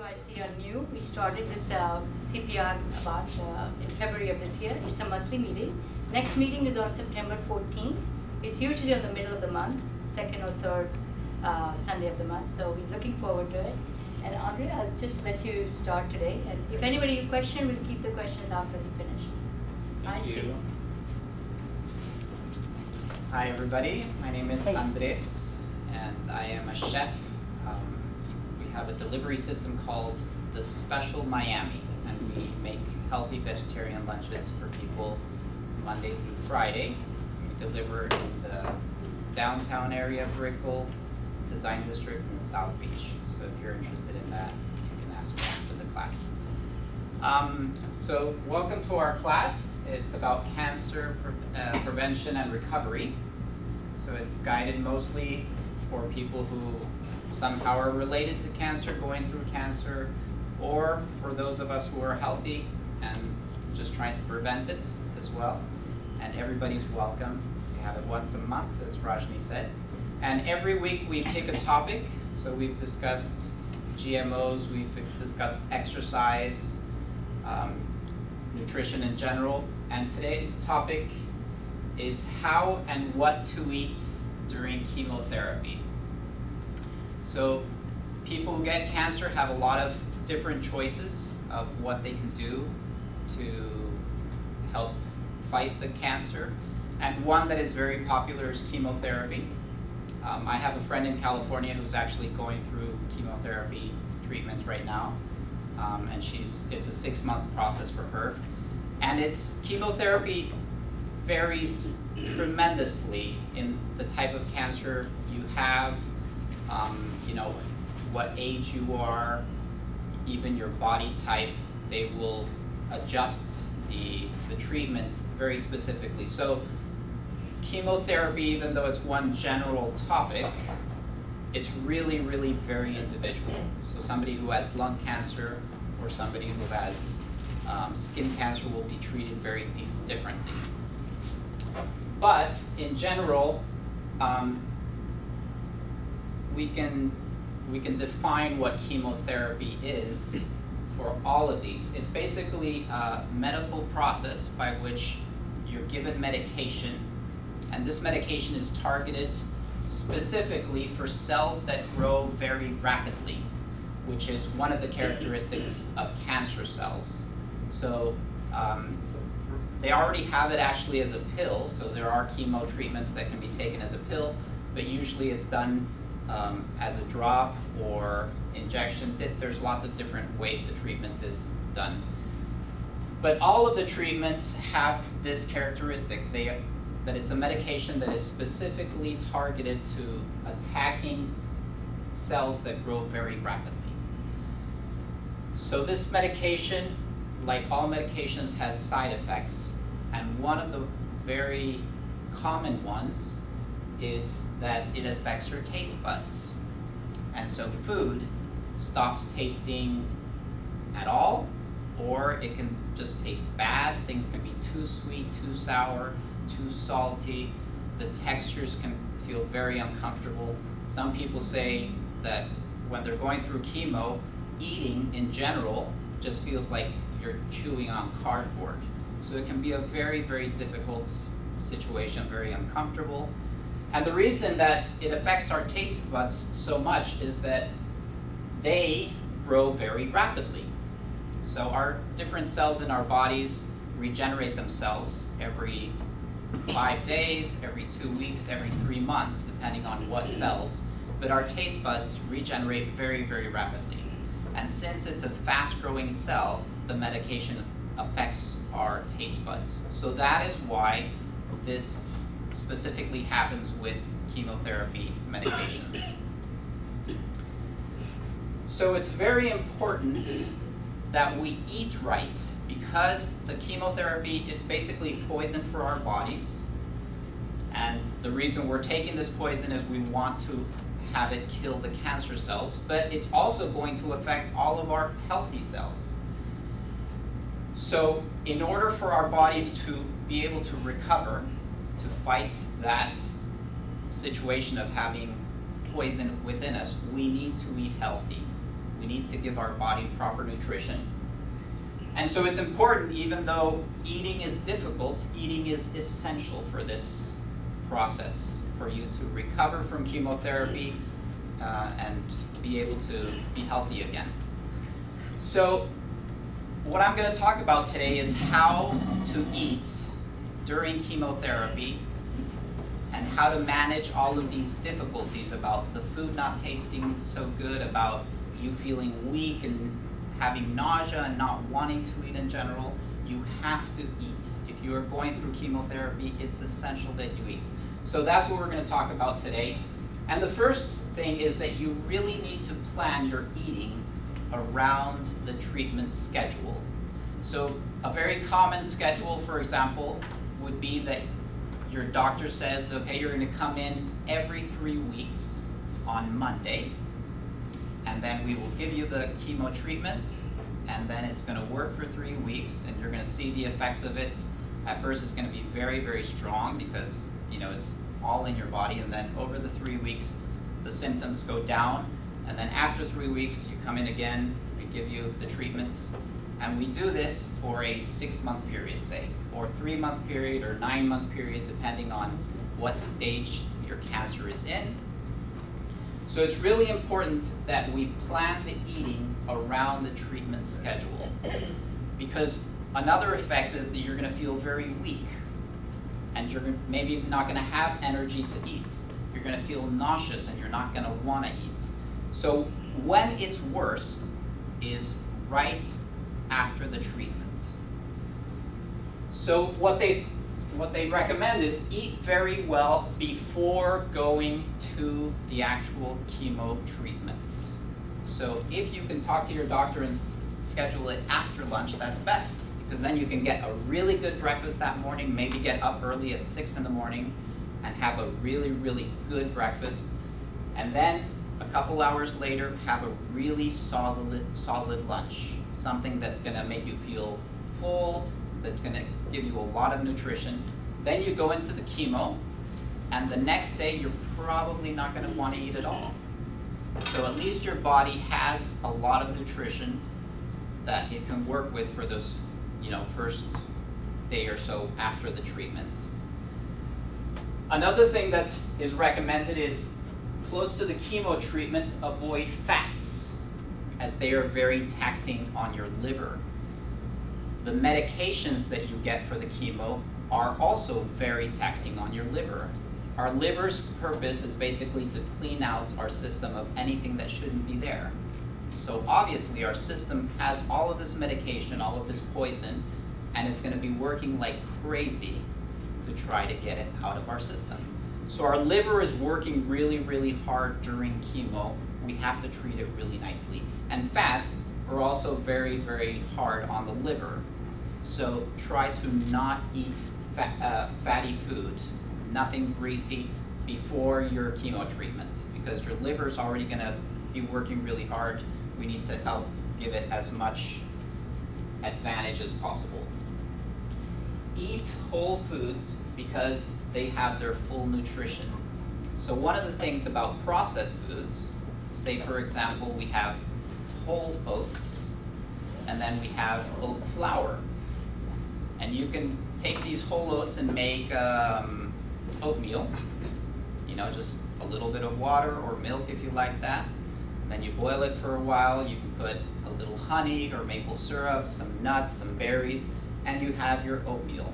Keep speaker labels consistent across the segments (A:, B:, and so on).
A: I see are new. We started this CPR about in February of this year. It's a monthly meeting. Next meeting is on September 14th. It's usually on the middle of the month, second or third Sunday of the month. So we're looking forward to it. And Andre, I'll just let you start today. And if anybody has a question, we'll keep the questions after we finish.
B: Thank you. Hi everybody, my name is Andres and I am a chef. We have a delivery system called the Special Miami, and we make healthy vegetarian lunches for people Monday through Friday. We deliver in the downtown area of Brickell, Design District, and South Beach. So if you're interested in that, you can ask me after the class. So welcome to our class. It's about cancer prevention and recovery. So it's guided mostly for people who somehow are related to cancer, going through cancer, or for those of us who are healthy and just trying to prevent it as well. And everybody's welcome. We have it once a month, as Rajni said. And every week we pick a topic. So we've discussed GMOs, we've discussed exercise, nutrition in general, and today's topic is how and what to eat during chemotherapy. So people who get cancer have a lot of different choices of what they can do to help fight the cancer, and one that is very popular is chemotherapy. I have a friend in California who's actually going through chemotherapy treatment right now. And it's a 6-month process for her. And chemotherapy varies tremendously in the type of cancer you have, you know, what age you are, even your body type. They will adjust the treatment very specifically. So chemotherapy, even though it's one general topic, it's really, really very individual. So somebody who has lung cancer or somebody who has skin cancer will be treated very differently. But in general, we can define what chemotherapy is for all of these. It's basically a medical process by which you're given medication, and this medication is targeted specifically for cells that grow very rapidly, which is one of the characteristics of cancer cells. So they already have it actually as a pill, so there are chemo treatments that can be taken as a pill, but usually it's done as a drop or injection. There's lots of different ways the treatment is done. But all of the treatments have this characteristic. That it's a medication that is specifically targeted to attacking cells that grow very rapidly. So this medication, like all medications, has side effects. And one of the very common ones is that it affects your taste buds. And so food stops tasting at all, or it can just taste bad. Things can be too sweet, too sour, too salty. The textures can feel very uncomfortable. Some people say that when they're going through chemo, eating in general just feels like you're chewing on cardboard. So it can be a very, very difficult situation, very uncomfortable. And the reason that it affects our taste buds so much is that they grow very rapidly. So our different cells in our bodies regenerate themselves every 5 days, every 2 weeks, every 3 months, depending on what cells. But our taste buds regenerate very, very rapidly. And since it's a fast-growing cell, the medication affects our taste buds. So that is why this specifically happens with chemotherapy medications. So it's very important that we eat right, because the chemotherapy is basically poison for our bodies. And the reason we're taking this poison is we want to have it kill the cancer cells, but it's also going to affect all of our healthy cells. So in order for our bodies to be able to recover, to fight that situation of having poison within us, we need to eat healthy. We need to give our body proper nutrition. And so it's important, even though eating is difficult, eating is essential for this process, for you to recover from chemotherapy and be able to be healthy again. So what I'm going to talk about today is how to eat during chemotherapy and how to manage all of these difficulties about the food not tasting so good, about you feeling weak and having nausea and not wanting to eat in general. You have to eat. If you are going through chemotherapy, it's essential that you eat. So that's what we're going to talk about today. And the first thing is that you really need to plan your eating around the treatment schedule. So a very common schedule, for example, would be that your doctor says, okay, you're going to come in every 3 weeks on Monday, and then we will give you the chemo treatment, and then it's going to work for 3 weeks, and you're going to see the effects of it. At first it's going to be very, very strong because, you know, it's all in your body, and then over the 3 weeks the symptoms go down, and then after 3 weeks you come in again, we give you the treatment, and we do this for a 6-month period, say, or 3-month period or 9-month period, depending on what stage your cancer is in. So it's really important that we plan the eating around the treatment schedule, because another effect is that you're going to feel very weak, and you're maybe not going to have energy to eat. You're going to feel nauseous, and you're not going to want to eat. So when it's worst is right after the treatment. So what they recommend is eat very well before going to the actual chemo treatment. So if you can talk to your doctor and schedule it after lunch, that's best, because then you can get a really good breakfast that morning, maybe get up early at 6 in the morning and have a really, really good breakfast, and then a couple hours later have a really solid lunch, something that's going to make you feel full, that's going to give you a lot of nutrition. Then you go into the chemo, and the next day you're probably not going to want to eat at all. So at least your body has a lot of nutrition that it can work with for those, you know, first day or so after the treatment. Another thing that is recommended is close to the chemo treatment, avoid fats, as they are very taxing on your liver. The medications that you get for the chemo are also very taxing on your liver. Our liver's purpose is basically to clean out our system of anything that shouldn't be there. So obviously our system has all of this medication, all of this poison, and it's going to be working like crazy to try to get it out of our system. So our liver is working really, really hard during chemo. We have to treat it really nicely. And fats are also very, very hard on the liver. So try to not eat fatty food, nothing greasy before your chemo treatment, because your liver's already going to be working really hard. We need to help give it as much advantage as possible. Eat whole foods because they have their full nutrition. So one of the things about processed foods, say for example we have whole oats, and then we have oat flour. And you can take these whole oats and make oatmeal, you know, just a little bit of water or milk if you like that. And then you boil it for a while. You can put a little honey or maple syrup, some nuts, some berries, and you have your oatmeal.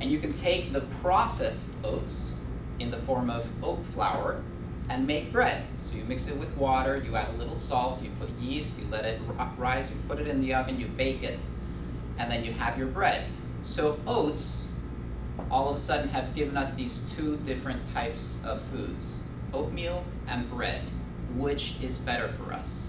B: And you can take the processed oats in the form of oat flour and make bread. So you mix it with water, you add a little salt, you put yeast, you let it rise, you put it in the oven, you bake it, and then you have your bread. So oats all of a sudden have given us these two different types of foods, oatmeal and bread. Which is better for us?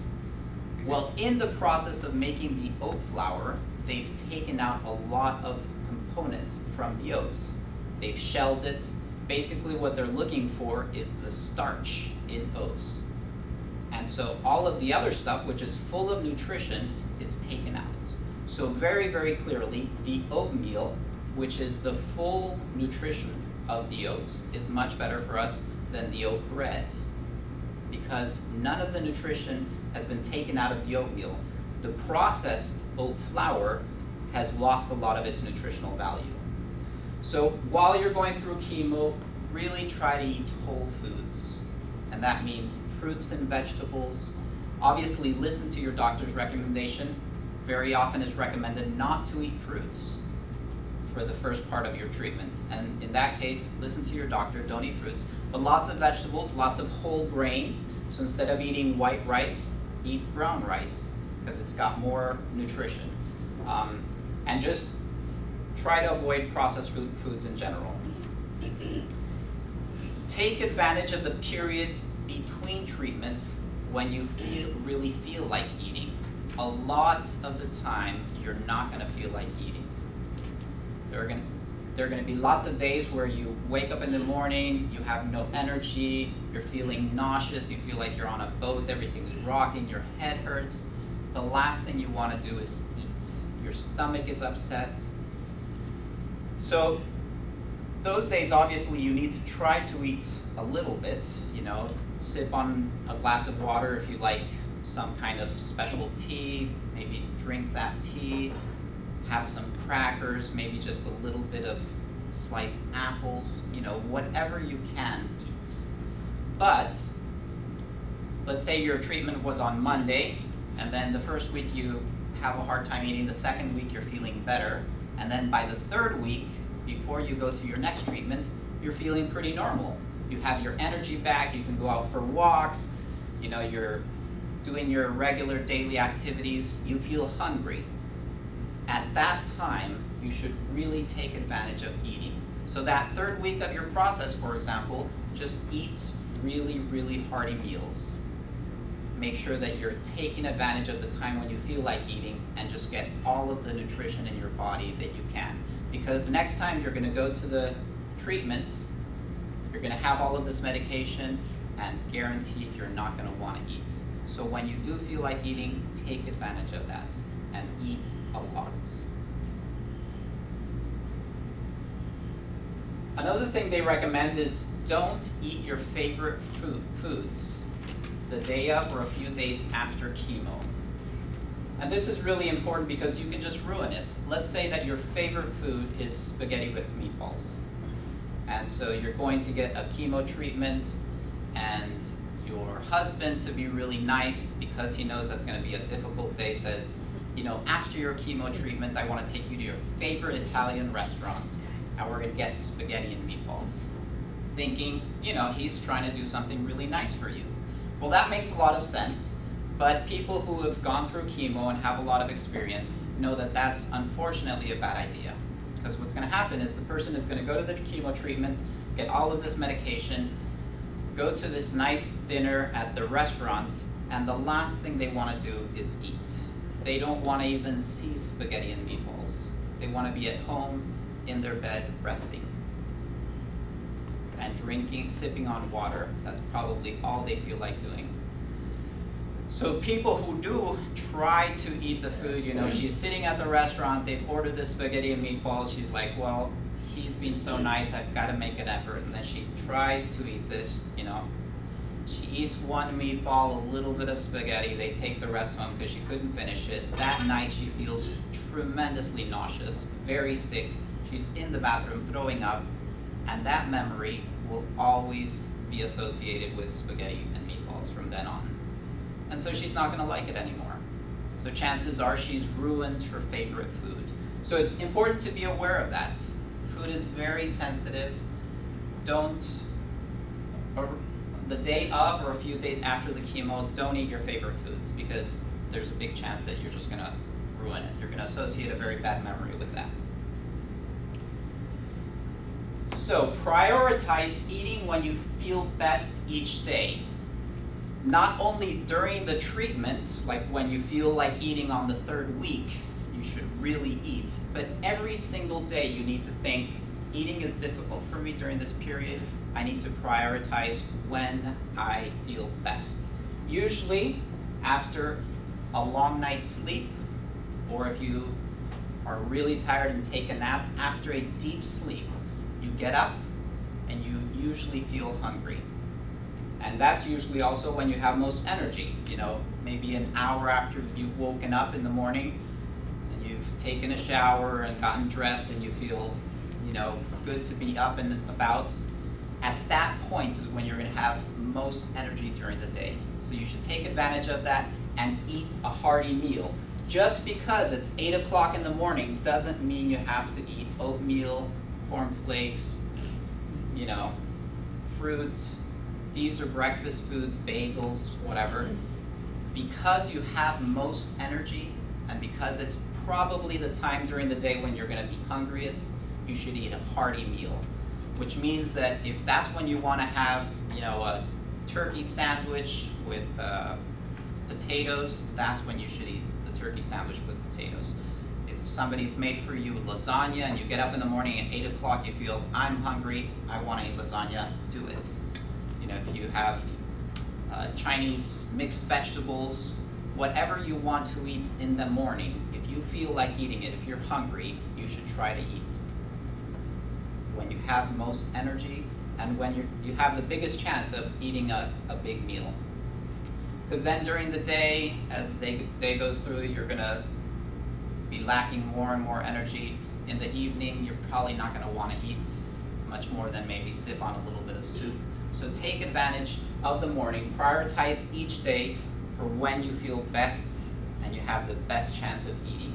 B: Well, in the process of making the oat flour, they've taken out a lot of components from the oats. They've shelled it. Basically what they're looking for is the starch in oats. And so all of the other stuff, which is full of nutrition, is taken out. So very, very clearly, the oatmeal, which is the full nutrition of the oats, is much better for us than the oat bread. because none of the nutrition has been taken out of the oatmeal. The processed oat flour has lost a lot of its nutritional value. So while you're going through chemo, really try to eat whole foods. And that means fruits and vegetables. Obviously, listen to your doctor's recommendation. Very often it's recommended not to eat fruits for the first part of your treatment. And in that case, listen to your doctor, don't eat fruits. But lots of vegetables, lots of whole grains. So instead of eating white rice, eat brown rice, because it's got more nutrition. And just try to avoid processed foods in general. Take advantage of the periods between treatments when you really feel like eating. A lot of the time, you're not going to feel like eating. There are going to be lots of days where you wake up in the morning, you have no energy, you're feeling nauseous, you feel like you're on a boat, everything's rocking, your head hurts. The last thing you want to do is eat. Your stomach is upset. So those days, obviously, you need to try to eat a little bit, you know, sip on a glass of water if you like some kind of special tea, maybe drink that tea, have some crackers, maybe just a little bit of sliced apples, you know, whatever you can eat. But let's say your treatment was on Monday, and then the first week you have a hard time eating, the second week you're feeling better, and then by the third week, before you go to your next treatment, you're feeling pretty normal. You have your energy back, you can go out for walks, you know, you're doing your regular daily activities, you feel hungry. At that time, you should really take advantage of eating. So that third week of your process, for example, just eat really, really hearty meals. Make sure that you're taking advantage of the time when you feel like eating and just get all of the nutrition in your body that you can. Because next time you're going to go to the treatment, you're going to have all of this medication, and guaranteed you're not going to want to eat. So when you do feel like eating, take advantage of that and eat a lot. Another thing they recommend is don't eat your favorite foods the day of or a few days after chemo. And this is really important because you can just ruin it. Let's say that your favorite food is spaghetti with meatballs. And so you're going to get a chemo treatment, and your husband, to be really nice because he knows that's going to be a difficult day, says, you know, after your chemo treatment, I want to take you to your favorite Italian restaurant, and we're going to get spaghetti and meatballs. Thinking, you know, he's trying to do something really nice for you. Well, that makes a lot of sense, but people who have gone through chemo and have a lot of experience know that that's unfortunately a bad idea. Because what's going to happen is the person is going to go to the chemo treatment, get all of this medication, go to this nice dinner at the restaurant, and the last thing they want to do is eat. They don't want to even see spaghetti and meatballs. They want to be at home in their bed resting and drinking, sipping on water. That's probably all they feel like doing. So people who do try to eat the food, you know, she's sitting at the restaurant, they've ordered the spaghetti and meatballs, she's like, well, he's been so nice, I've got to make an effort, and then she tries to eat this, you know. She eats one meatball, a little bit of spaghetti, they take the rest home because she couldn't finish it. That night she feels tremendously nauseous, very sick, she's in the bathroom throwing up, and that memory will always be associated with spaghetti and meatballs from then on. And so she's not going to like it anymore. So chances are she's ruined her favorite food. So it's important to be aware of that. Food is very sensitive. Don't, or the day of or a few days after the chemo, don't eat your favorite foods because there's a big chance that you're just going to ruin it. You're going to associate a very bad memory with that. So prioritize eating when you feel best each day. Not only during the treatment, like when you feel like eating on the third week, you should really eat, but every single day you need to think, eating is difficult for me during this period, I need to prioritize when I feel best. Usually after a long night's sleep, or if you are really tired and take a nap, after a deep sleep, you get up and you usually feel hungry. And that's usually also when you have most energy, you know, maybe an hour after you've woken up in the morning and you've taken a shower and gotten dressed and you feel, you know, good to be up and about. At that point is when you're going to have most energy during the day. So you should take advantage of that and eat a hearty meal. Just because it's 8 o'clock in the morning doesn't mean you have to eat oatmeal, cornflakes, you know, fruits. These are breakfast foods, bagels, whatever. Because you have most energy and because it's probably the time during the day when you're going to be hungriest, you should eat a hearty meal. Which means that if that's when you want to have, you know, a turkey sandwich with potatoes, that's when you should eat the turkey sandwich with potatoes. If somebody's made for you lasagna and you get up in the morning at 8 o'clock, you feel, I'm hungry, I want to eat lasagna, do it. You know, if you have Chinese mixed vegetables, whatever you want to eat in the morning, if you feel like eating it, if you're hungry, you should try to eat when you have most energy and when you have the biggest chance of eating a big meal. Because then during the day, as the day goes through, you're going to be lacking more and more energy. In the evening, you're probably not going to want to eat much more than maybe sip on a little bit of soup. So take advantage of the morning. Prioritize each day for when you feel best and you have the best chance of eating.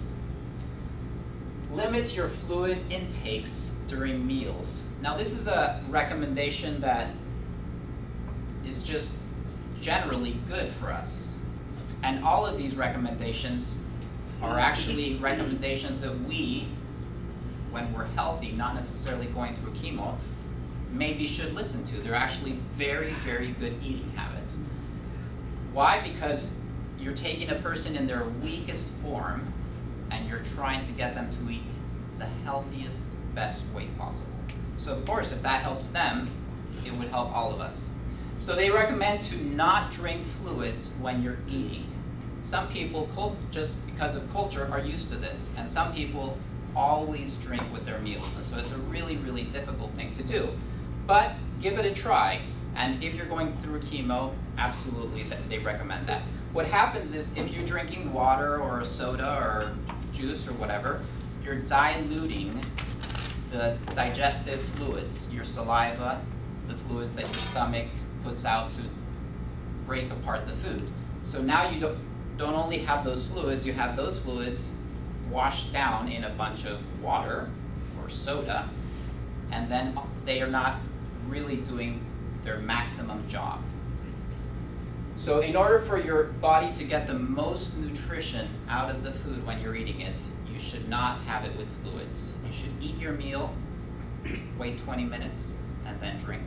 B: Limit your fluid intakes during meals. Now this is a recommendation that is just generally good for us. And all of these recommendations are actually recommendations that we, when we're healthy, not necessarily going through chemo, maybe should listen to. They're actually very, very good eating habits. Why? Because you're taking a person in their weakest form and you're trying to get them to eat the healthiest, best way possible. So of course, if that helps them, it would help all of us. So they recommend to not drink fluids when you're eating. Some people, just because of culture, are used to this, and some people always drink with their meals, and so it's a really, really difficult thing to do. But give it a try, and if you're going through chemo, absolutely they recommend that. What happens is if you're drinking water or a soda or juice or whatever, you're diluting the digestive fluids, your saliva, the fluids that your stomach puts out to break apart the food. So now you don't only have those fluids, you have those fluids washed down in a bunch of water or soda, and then they are not really doing their maximum job. So in order for your body to get the most nutrition out of the food when you're eating it, you should not have it with fluids. You should eat your meal, wait 20 minutes, and then drink.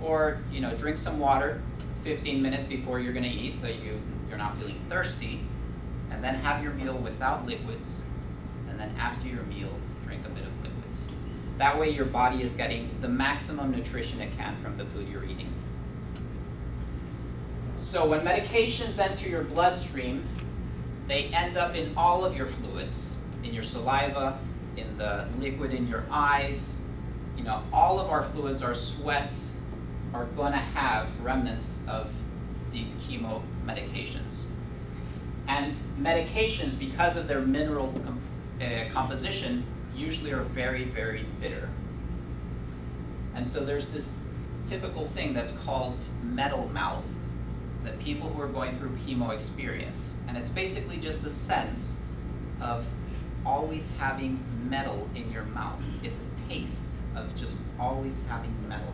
B: Or, you know, drink some water 15 minutes before you're going to eat so you're not feeling thirsty, and then have your meal without liquids, and then after your meal, drink a bit of liquids. That way your body is getting the maximum nutrition it can from the food you're eating. So when medications enter your bloodstream, they end up in all of your fluids, in your saliva, in the liquid in your eyes. You know, all of our fluids, our sweat, are going to have remnants of these chemo medications. And medications, because of their mineral composition, usually are very, very bitter. And so there's this typical thing that's called metal mouth that people who are going through chemo experience. And it's basically just a sense of always having metal in your mouth. It's a taste of just always having metal.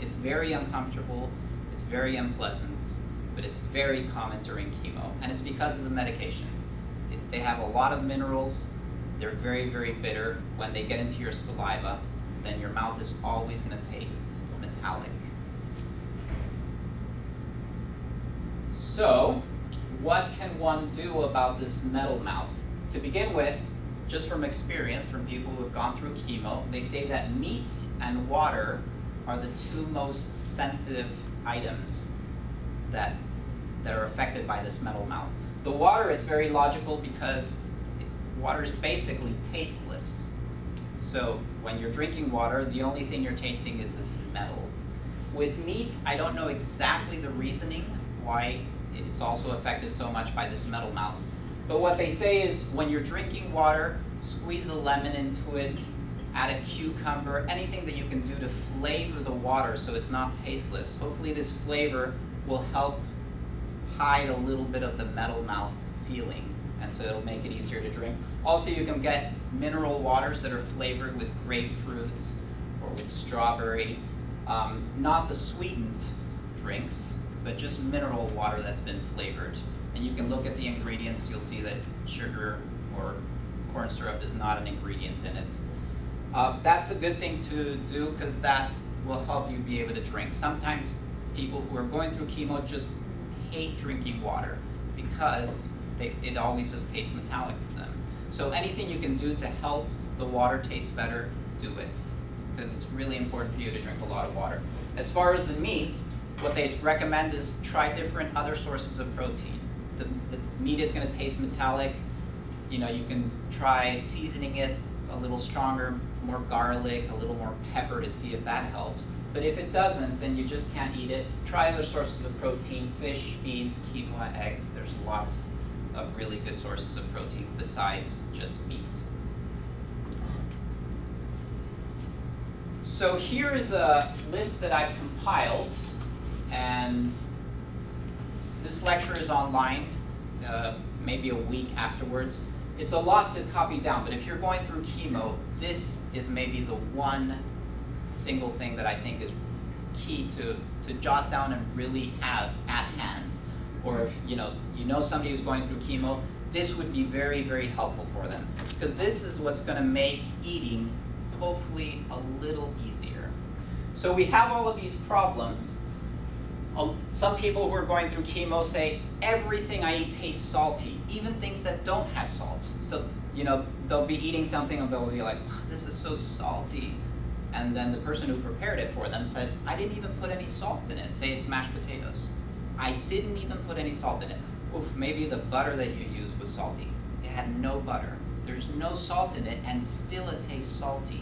B: It's very uncomfortable, it's very unpleasant, but it's very common during chemo. And it's because of the medication. They have a lot of minerals, they're very, very bitter. When they get into your saliva, then your mouth is always going to taste metallic. So, what can one do about this metal mouth? To begin with, just from experience, from people who have gone through chemo, they say that meat and water are the two most sensitive items that are affected by this metal mouth. The water is very logical because water is basically tasteless. So when you're drinking water, the only thing you're tasting is this metal. With meat, I don't know exactly the reasoning why it's also affected so much by this metal mouth. But what they say is when you're drinking water, squeeze a lemon into it, add a cucumber, anything that you can do to flavor the water so it's not tasteless. Hopefully this flavor will help hide a little bit of the metal mouth feeling, and so it'll make it easier to drink. Also, you can get mineral waters that are flavored with grapefruits or with strawberry. Not the sweetened drinks, but just mineral water that's been flavored. And you can look at the ingredients, you'll see that sugar or corn syrup is not an ingredient in it. That's a good thing to do because that will help you be able to drink. Sometimes people who are going through chemo just hate drinking water because it always just tastes metallic to them. So anything you can do to help the water taste better, do it, because it's really important for you to drink a lot of water. As far as the meat, what they recommend is try different other sources of protein. The meat is going to taste metallic. You know, you can try seasoning it a little stronger, more garlic, a little more pepper to see if that helps. But if it doesn't, then you just can't eat it. Try other sources of protein, fish, beans, quinoa, eggs. There's lots of really good sources of protein besides just meat. So here is a list that I've compiled, and this lecture is online, maybe a week afterwards. It's a lot to copy down, but if you're going through chemo, this is maybe the one single thing that I think is key to jot down and really have at hand. Or if you know somebody who's going through chemo, this would be very, very helpful for them. Because this is what's going to make eating hopefully a little easier. So we have all of these problems. Some people who are going through chemo say, everything I eat tastes salty, even things that don't have salt. So, they'll be eating something and they'll be like, oh, this is so salty. And then the person who prepared it for them said, I didn't even put any salt in it. Say it's mashed potatoes. I didn't even put any salt in it. Oof, maybe the butter that you used was salty. It had no butter. There's no salt in it, and still it tastes salty.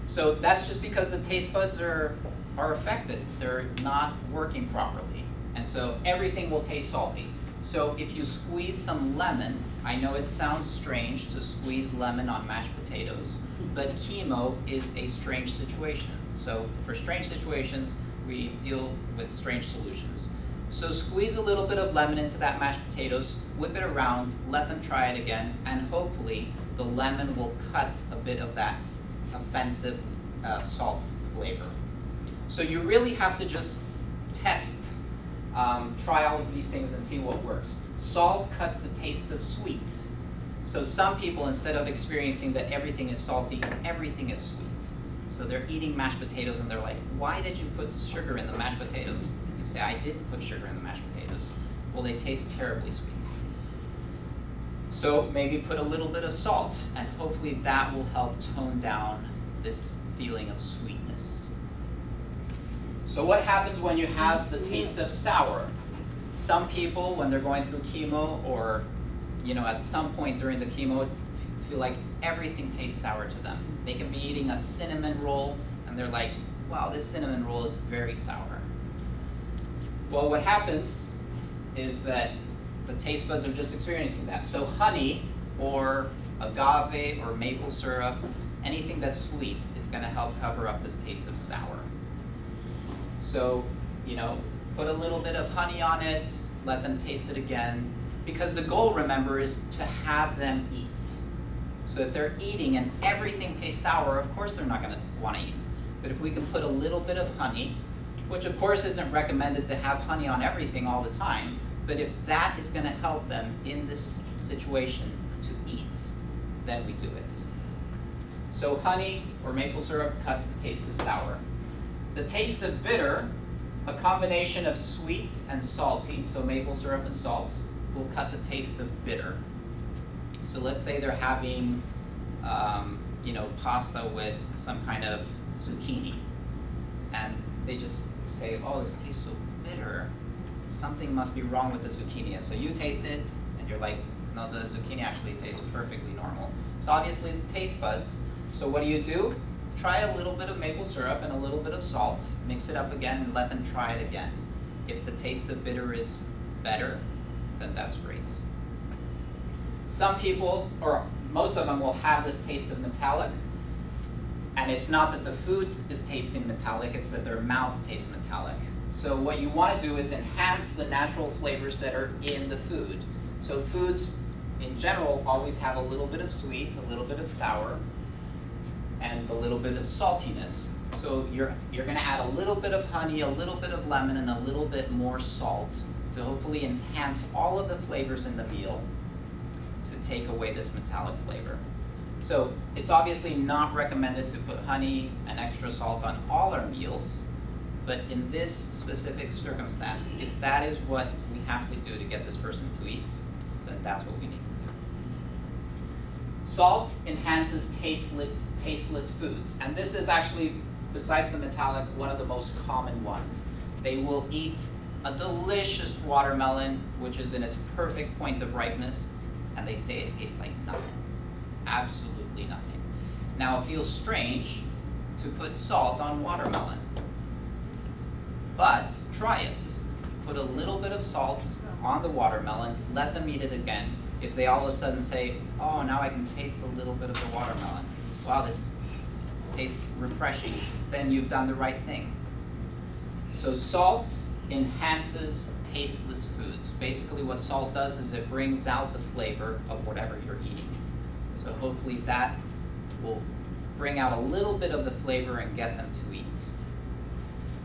B: So that's just because the taste buds are affected. They're not working properly. And so everything will taste salty. So if you squeeze some lemon, I know it sounds strange to squeeze lemon on mashed potatoes, but chemo is a strange situation. So for strange situations, we deal with strange solutions. So squeeze a little bit of lemon into that mashed potatoes, whip it around, let them try it again, and hopefully the lemon will cut a bit of that offensive salt flavor. So you really have to just test, try all of these things and see what works. Salt cuts the taste of sweet. So some people, instead of experiencing that everything is salty, everything is sweet. So they're eating mashed potatoes and they're like, why did you put sugar in the mashed potatoes? You say, I didn't put sugar in the mashed potatoes. Well, they taste terribly sweet. So maybe put a little bit of salt, and hopefully that will help tone down this feeling of sweetness. So what happens when you have the taste of sour? Some people, when they're going through chemo, or at some point during the chemo, feel like everything tastes sour to them. They can be eating a cinnamon roll, and they're like, wow, this cinnamon roll is very sour. Well, what happens is that the taste buds are just experiencing that. So honey, or agave, or maple syrup, anything that's sweet is going to help cover up this taste of sour. So, put a little bit of honey on it, let them taste it again, because the goal, remember, is to have them eat. So if they're eating and everything tastes sour, of course they're not going to want to eat. But if we can put a little bit of honey, which of course isn't recommended to have honey on everything all the time, but if that is going to help them in this situation to eat, then we do it. So honey or maple syrup cuts the taste of sour. The taste of bitter, a combination of sweet and salty, so maple syrup and salt, will cut the taste of bitter. So let's say they're having, pasta with some kind of zucchini, and they just say, oh, this tastes so bitter. Something must be wrong with the zucchini. And so you taste it, and you're like, no, the zucchini actually tastes perfectly normal. So obviously the taste buds. So what do? try a little bit of maple syrup and a little bit of salt, mix it up again and let them try it again. If the taste of bitter is better, then that's great. Some people, or most of them, will have this taste of metallic, and it's not that the food is tasting metallic, it's that their mouth tastes metallic. So what you want to do is enhance the natural flavors that are in the food. So foods in general always have a little bit of sweet, a little bit of sour, and a little bit of saltiness. So you're going to add a little bit of honey, a little bit of lemon, and a little bit more salt to hopefully enhance all of the flavors in the meal to take away this metallic flavor. So it's obviously not recommended to put honey and extra salt on all our meals, but in this specific circumstance, if that is what we have to do to get this person to eat, then that's what we need to do. Salt enhances tasteless foods, and this is actually, besides the metallic, one of the most common ones. They will eat a delicious watermelon, which is in its perfect point of ripeness, and they say it tastes like nothing. Absolutely nothing. Now, it feels strange to put salt on watermelon, but try it. Put a little bit of salt on the watermelon, let them eat it again. If they all of a sudden say, oh, now I can taste a little bit of the watermelon. Wow, this tastes refreshing. Then you've done the right thing. So salt enhances tasteless foods. Basically what salt does is it brings out the flavor of whatever you're eating. So hopefully that will bring out a little bit of the flavor and get them to eat.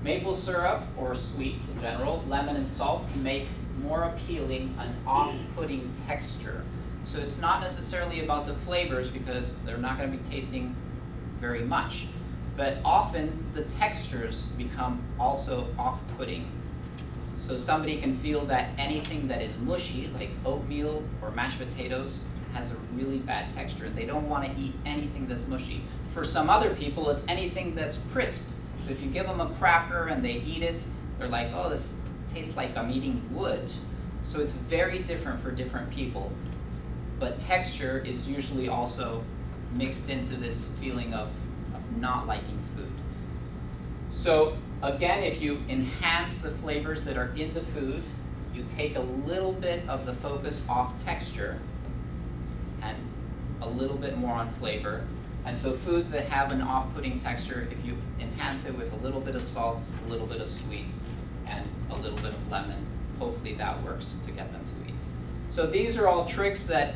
B: Maple syrup, or sweets in general, lemon and salt can make more appealing an off-putting texture. So it's not necessarily about the flavors because they're not going to be tasting very much. But often the textures become also off-putting. So somebody can feel that anything that is mushy, like oatmeal or mashed potatoes, has a really bad texture, and they don't want to eat anything that's mushy. For some other people, it's anything that's crisp. So if you give them a cracker and they eat it, they're like, oh, this tastes like I'm eating wood. So it's very different for different people. But texture is usually also mixed into this feeling of not liking food. So again, if you enhance the flavors that are in the food, you take a little bit of the focus off texture and a little bit more on flavor. And so foods that have an off-putting texture, if you enhance it with a little bit of salt, a little bit of sweet, and a little bit of lemon, hopefully that works to get them to eat. So these are all tricks that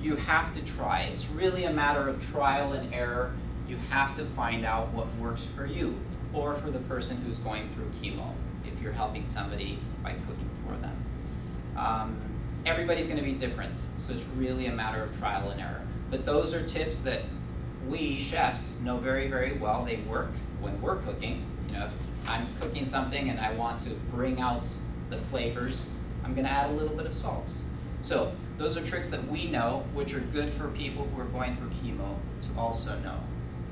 B: you have to try. It's really a matter of trial and error. You have to find out what works for you or for the person who's going through chemo, if you're helping somebody by cooking for them. Everybody's going to be different, so it's really a matter of trial and error. But those are tips that we chefs know very, very well. They work when we're cooking. You know, if I'm cooking something and I want to bring out the flavors, I'm going to add a little bit of salt. So those are tricks that we know, which are good for people who are going through chemo to also know.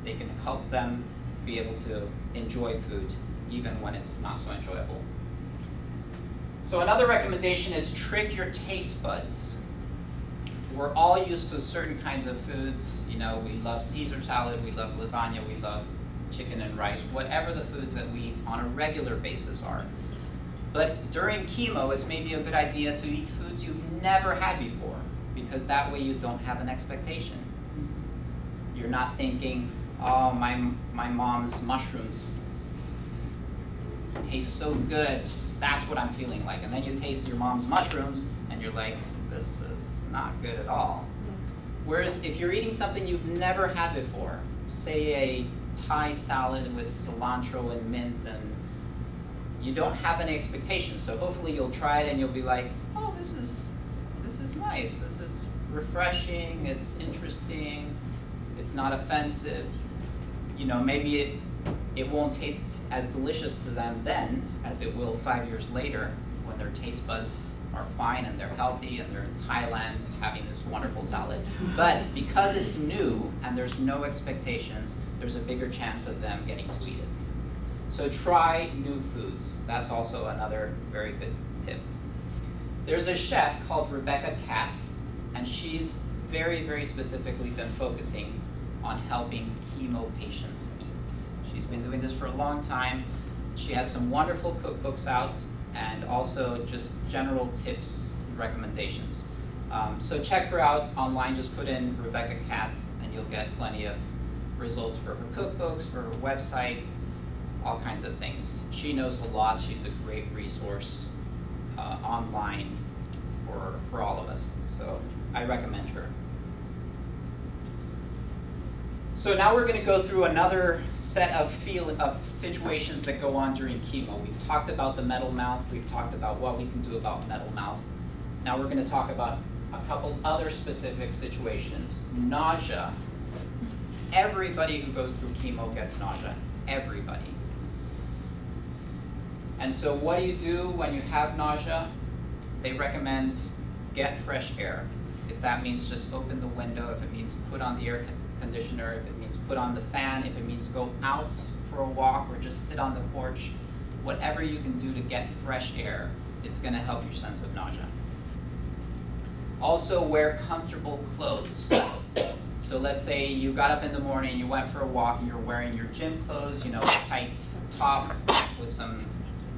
B: They can help them be able to enjoy food even when it's not so enjoyable. So another recommendation is trick your taste buds. We're all used to certain kinds of foods. You know, we love Caesar salad, we love lasagna, we love chicken and rice, whatever the foods that we eat on a regular basis are. But during chemo, it's maybe a good idea to eat foods you've never had before, because that way you don't have an expectation. You're not thinking, oh, my mom's mushrooms taste so good, that's what I'm feeling like. And then you taste your mom's mushrooms and you're like, this is not good at all. Whereas if you're eating something you've never had before, say a Thai salad with cilantro and mint, and you don't have any expectations, so hopefully you'll try it and you'll be like, oh, this is nice, this is refreshing, it's interesting, it's not offensive. You know, maybe it won't taste as delicious to them then as it will 5 years later when their taste buds are fine and they're healthy and they're in Thailand having this wonderful salad. But because it's new and there's no expectations, there's a bigger chance of them getting to eat it. So try new foods. That's also another very good tip. There's a chef called Rebecca Katz, and she's very, very specifically been focusing on helping chemo patients eat. She's been doing this for a long time. She has some wonderful cookbooks out and also just general tips and recommendations. So check her out online, just put in Rebecca Katz and you'll get plenty of results for her cookbooks, for her website, all kinds of things. She knows a lot. She's a great resource online for all of us. So I recommend her. So now we're going to go through another set of situations that go on during chemo. We've talked about the metal mouth. We've talked about what we can do about metal mouth. Now we're going to talk about a couple other specific situations. Nausea. Everybody who goes through chemo gets nausea. Everybody. And so what do you do when you have nausea? They recommend get fresh air. If that means just open the window, if it means put on the air conditioner, if it means put on the fan, if it means go out for a walk or just sit on the porch, whatever you can do to get fresh air, it's going to help your sense of nausea. Also wear comfortable clothes. So let's say you got up in the morning, you went for a walk, and you're wearing your gym clothes, you know, a tight top with some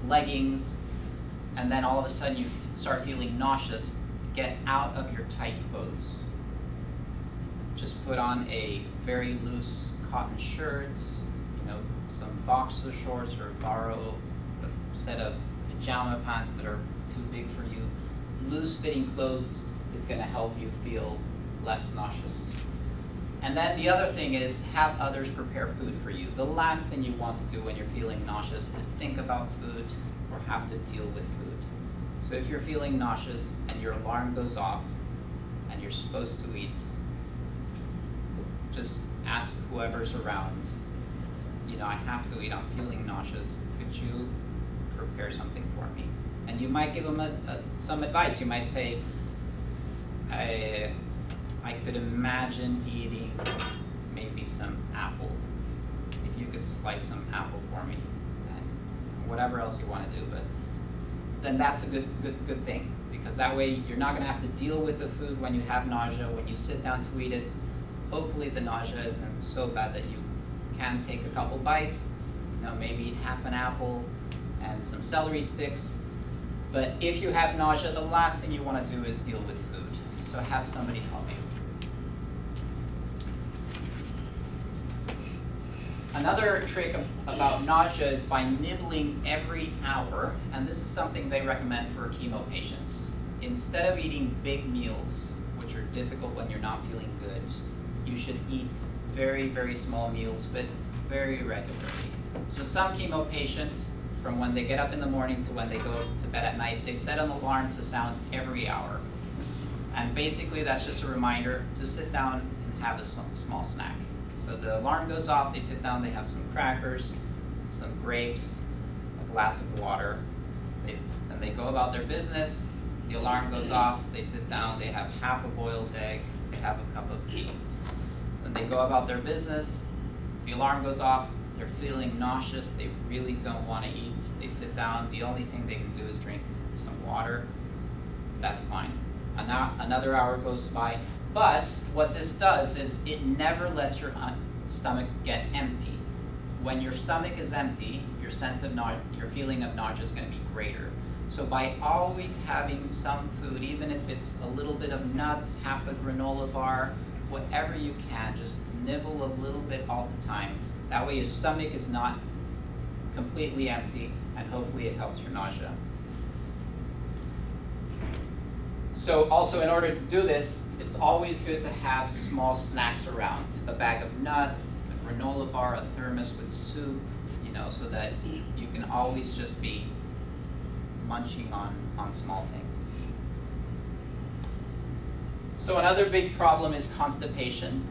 B: leggings, and then all of a sudden you start feeling nauseous. Get out of your tight clothes. Just put on a very loose cotton shirt, you know, some boxer shorts, or borrow a set of pajama pants that are too big for you. Loose fitting clothes is going to help you feel less nauseous. And then the other thing is have others prepare food for you. The last thing you want to do when you're feeling nauseous is think about food or have to deal with food. So if you're feeling nauseous and your alarm goes off and you're supposed to eat, just ask whoever's around, you know, I have to eat, I'm feeling nauseous, could you prepare something for me? And you might give them some advice. You might say, I could imagine eating maybe some apple. If you could slice some apple for me, and whatever else you want to do, but then that's a good thing, because that way you're not going to have to deal with the food when you have nausea. When you sit down to eat it, hopefully the nausea isn't so bad that you can take a couple bites, you know, maybe eat half an apple and some celery sticks. But if you have nausea, the last thing you want to do is deal with food. So have somebody help you. Another trick about nausea is by nibbling every hour, and this is something they recommend for chemo patients. Instead of eating big meals, which are difficult when you're not feeling good, you should eat very, very small meals, but very regularly. So some chemo patients, from when they get up in the morning to when they go to bed at night, they set an alarm to sound every hour. And basically that's just a reminder to sit down and have a small snack. So the alarm goes off, they sit down, they have some crackers, some grapes, a glass of water, then they go about their business, the alarm goes off, they sit down, they have half a boiled egg, they have a cup of tea. Then they go about their business, the alarm goes off, they're feeling nauseous, they really don't want to eat, they sit down, the only thing they can do is drink some water, that's fine. Another hour goes by. But what this does is it never lets your stomach get empty. When your stomach is empty, your feeling of nausea is going to be greater. So by always having some food, even if it's a little bit of nuts, half a granola bar, whatever you can, just nibble a little bit all the time. That way your stomach is not completely empty, and hopefully it helps your nausea. So also, in order to do this, it's always good to have small snacks around. A bag of nuts, a granola bar, a thermos with soup, you know, so that you can always just be munching on small things. So another big problem is constipation.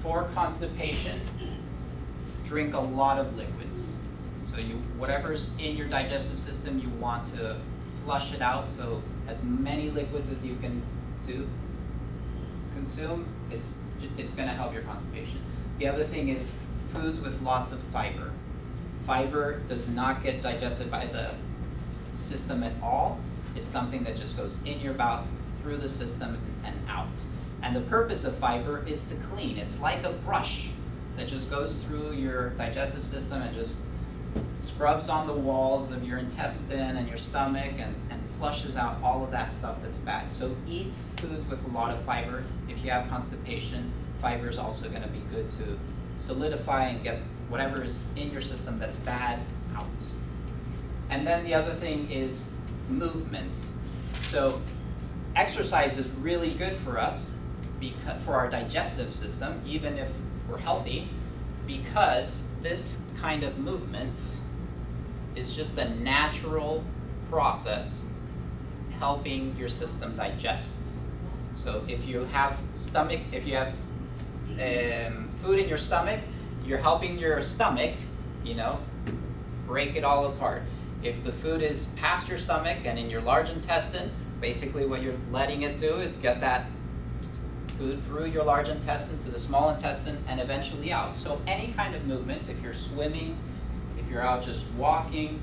B: For constipation, drink a lot of liquids. So whatever's in your digestive system, you want to flush it out, so as many liquids as you can consume, it's going to help your constipation. The other thing is foods with lots of fiber. Fiber does not get digested by the system at all. It's something that just goes in your mouth, through the system, and out. And the purpose of fiber is to clean. It's like a brush that just goes through your digestive system and just scrubs on the walls of your intestine and your stomach and flushes out all of that stuff that's bad. So eat foods with a lot of fiber. If you have constipation, fiber is also going to be good to solidify and get whatever is in your system that's bad out. And then the other thing is movement. So exercise is really good for us, because, for our digestive system, even if we're healthy, because this kind of movement is just a natural process helping your system digest. So if you have food in your stomach, you're helping your stomach, break it all apart. If the food is past your stomach and in your large intestine, basically what you're letting it do is get that food through your large intestine to the small intestine and eventually out. So any kind of movement, if you're swimming, if you're out just walking,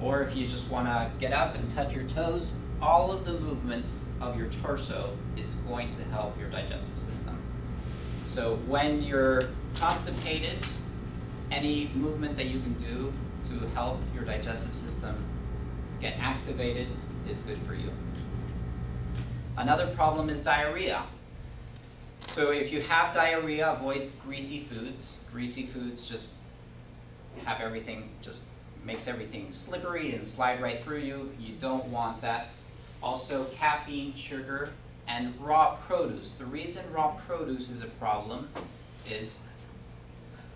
B: or if you just want to get up and touch your toes, all of the movement of your torso is going to help your digestive system. So when you're constipated, any movement that you can do to help your digestive system get activated is good for you. Another problem is diarrhea. So if you have diarrhea, avoid greasy foods. Greasy foods just have everything, just makes everything slippery and slide right through you. You don't want that. Also, caffeine, sugar, and raw produce. The reason raw produce is a problem is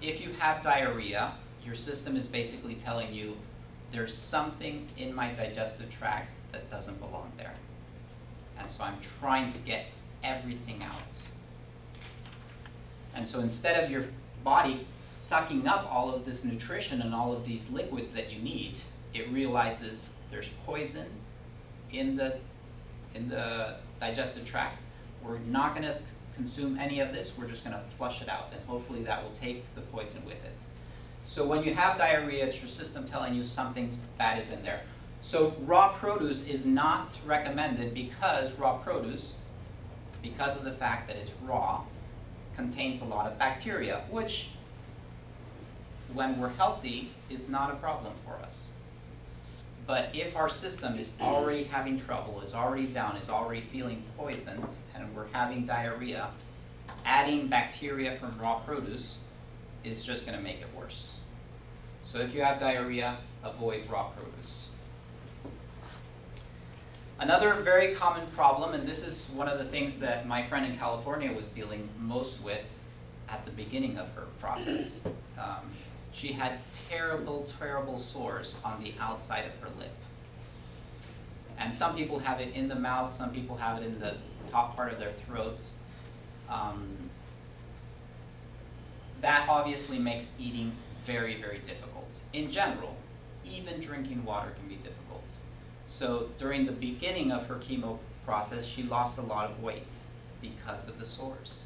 B: if you have diarrhea, your system is basically telling you there's something in my digestive tract that doesn't belong there. And so I'm trying to get everything out. And so instead of your body sucking up all of this nutrition and all of these liquids that you need, it realizes there's poison in the digestive tract. We're not going to consume any of this. We're just going to flush it out, and hopefully that will take the poison with it. So when you have diarrhea, it's your system telling you something bad is in there. So raw produce is not recommended because raw produce, because of the fact that it's raw, contains a lot of bacteria, which when we're healthy is not a problem for us. But if our system is already having trouble, is already down, is already feeling poisoned, and we're having diarrhea, adding bacteria from raw produce is just going to make it worse. So if you have diarrhea, avoid raw produce. Another very common problem, and this is one of the things that my friend in California was dealing most with at the beginning of her process. She had terrible, terrible sores on the outside of her lip. And some people have it in the mouth, some people have it in the top part of their throats. That obviously makes eating very, very difficult. In general, even drinking water can be difficult. So during the beginning of her chemo process, she lost a lot of weight because of the sores.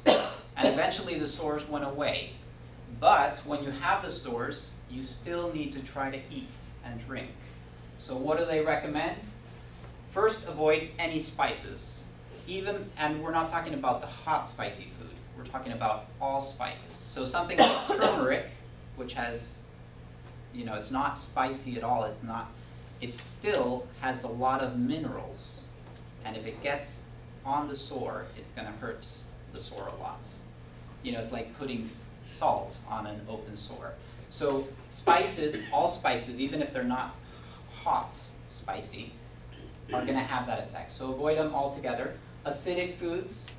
B: And eventually the sores went away. But when you have the sores, you still need to try to eat and drink. So what do they recommend? First, avoid any spices. And we're not talking about the hot spicy food. We're talking about all spices. So something like turmeric, which has, it's not spicy at all. It still has a lot of minerals. And if it gets on the sore, it's going to hurt the sore a lot. It's like putting salt on an open sore. So spices, all spices, even if they're not hot spicy, are going to have that effect. So avoid them altogether. Acidic foods,